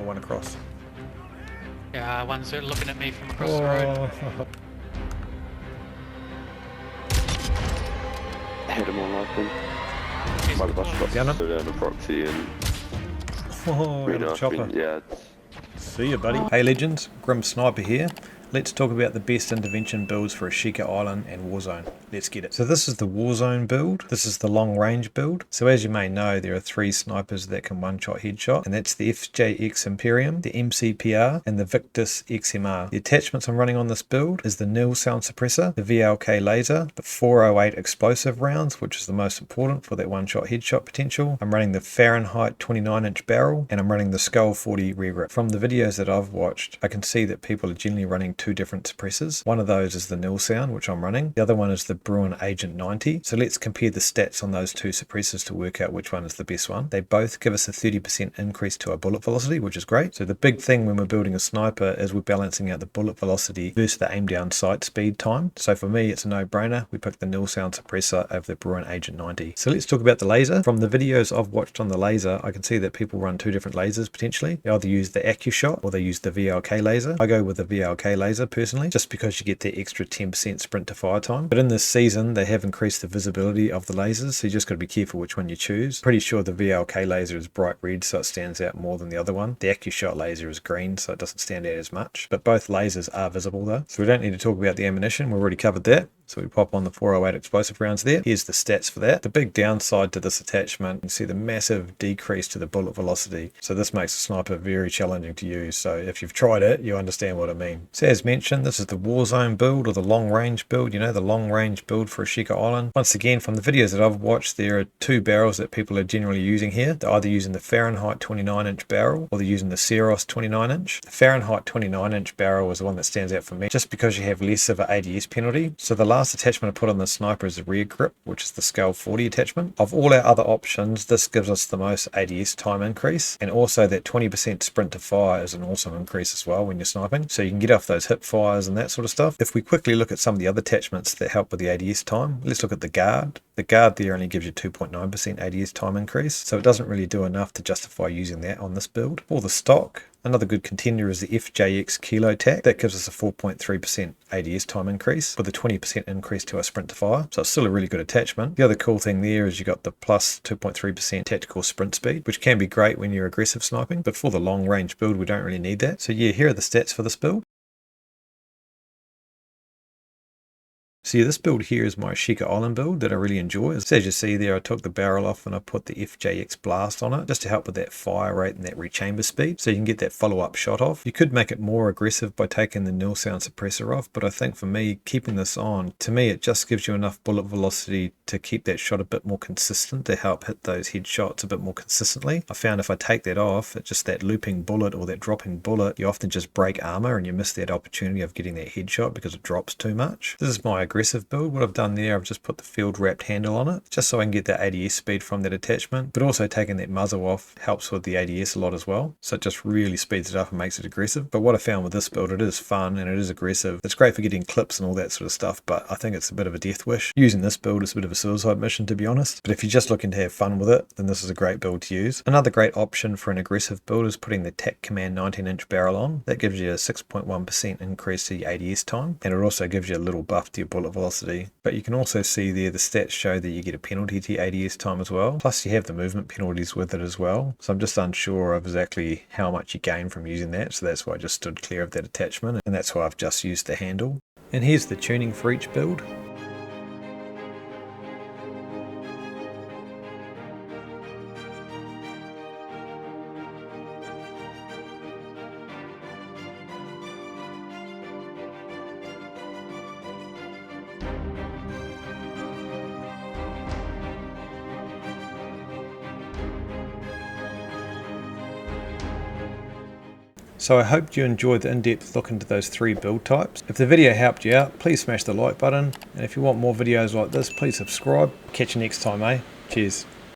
or one across? Yeah, ones that are looking at me from across the road. Hit him on like them. He's Might have close. got Down him. go down the proxy and Oh, got a chopper. yeah. See ya, buddy. Hey legends, Grim Sniper here. Let's talk about the best intervention builds for Ashika Island and Warzone. Let's get it. So this is the Warzone build. This is the long range build. So as you may know, there are 3 snipers that can one-shot headshot, and that's the FJX Imperium, the MCPR, and the Victus XMR. The attachments I'm running on this build is the nil sound suppressor, the VLK laser, the 408 explosive rounds, which is the most important for that one-shot headshot potential. I'm running the Fahrenheit 29-inch barrel, and I'm running the Skull 40 regrip. From the videos that I've watched, I can see that people are generally running 2 different suppressors. One of those is the nil sound, which I'm running. The other one is the Bruin Agent 90. So let's compare the stats on those 2 suppressors to work out which one is the best one. They both give us a 30% increase to our bullet velocity, which is great. So the big thing when we're building a sniper is we're balancing out the bullet velocity versus the aim down sight speed time. So for me, it's a no-brainer. We pick the nil sound suppressor over the Bruin Agent 90. So let's talk about the laser. From the videos I've watched on the laser, I can see that people run 2 different lasers potentially. They either use the AccuShot or they use the VLK laser. I go with the VLK laser personally, just because you get the extra 10% sprint to fire time. But in this season, they have increased the visibility of the lasers, so you just got to be careful which one you choose. Pretty sure the VLK laser is bright red, so it stands out more than the other one. The AccuShot laser is green, so it doesn't stand out as much. But both lasers are visible though. So we don't need to talk about the ammunition, we've already covered that. So we pop on the 408 explosive rounds there. Here's the stats for that. The big downside to this attachment, you can see the massive decrease to the bullet velocity. So this makes a sniper very challenging to use. So if you've tried it, you understand what I mean. So as mentioned, this is the Warzone build or the long range build, you know, the long range build for Ashika Island. Once again, from the videos that I've watched, there are 2 barrels that people are generally using here. They're either using the Fahrenheit 29-inch barrel or they're using the Ceros 29-inch. The Fahrenheit 29-inch barrel is the one that stands out for me, just because you have less of an ADS penalty. So the last attachment I put on the sniper is the rear grip, which is the Skull 40 attachment. Of all our other options, this gives us the most ADS time increase, and also that 20% sprint to fire is an awesome increase as well when you're sniping, so you can get off those hip fires and that sort of stuff. If we quickly look at some of the other attachments that help with the ADS time, let's look at the guard. The guard there only gives you 2.9% ADS time increase, so it doesn't really do enough to justify using that on this build. For the stock, another good contender is the FJX Kilo Tac. That gives us a 4.3% ADS time increase with a 20% increase to our sprint to fire. So it's still a really good attachment. The other cool thing there is you got the plus 2.3% tactical sprint speed, which can be great when you're aggressive sniping, but for the long range build, we don't really need that. So yeah, here are the stats for this build. So yeah, this build here is my Ashika Island build that I really enjoy. So as you see there, I took the barrel off and I put the FJX blast on it just to help with that fire rate and that rechamber speed, so you can get that follow-up shot off. You could make it more aggressive by taking the nil sound suppressor off, but I think for me, keeping this on, to me it just gives you enough bullet velocity to keep that shot a bit more consistent, to help hit those headshots a bit more consistently. I found if I take that off, it's just that looping bullet or that dropping bullet, you often just break armor and you miss that opportunity of getting that headshot because it drops too much. This is my aggressive build. What I've done there, I've just put the field wrapped handle on it just so I can get that ADS speed from that attachment, but also taking that muzzle off helps with the ADS a lot as well, so it just really speeds it up and makes it aggressive. But what I found with this build, it is fun and it is aggressive. It's great for getting clips and all that sort of stuff, but I think it's a bit of a death wish. Using this build is a bit of a suicide mission, to be honest, but if you're just looking to have fun with it, then this is a great build to use. Another great option for an aggressive build is putting the TAC Command 19-inch barrel on. That gives you a 6.1% increase to your ADS time, and it also gives you a little buff to your bullet velocity. But you can also see there the stats show that you get a penalty to your ADS time as well, plus you have the movement penalties with it as well. So I'm just unsure of exactly how much you gain from using that, so that's why I just stood clear of that attachment, and that's why I've just used the handle. And here's the tuning for each build. So I hope you enjoyed the in-depth look into those 3 build types. If the video helped you out, please smash the like button. And if you want more videos like this, please subscribe. Catch you next time, eh? Cheers.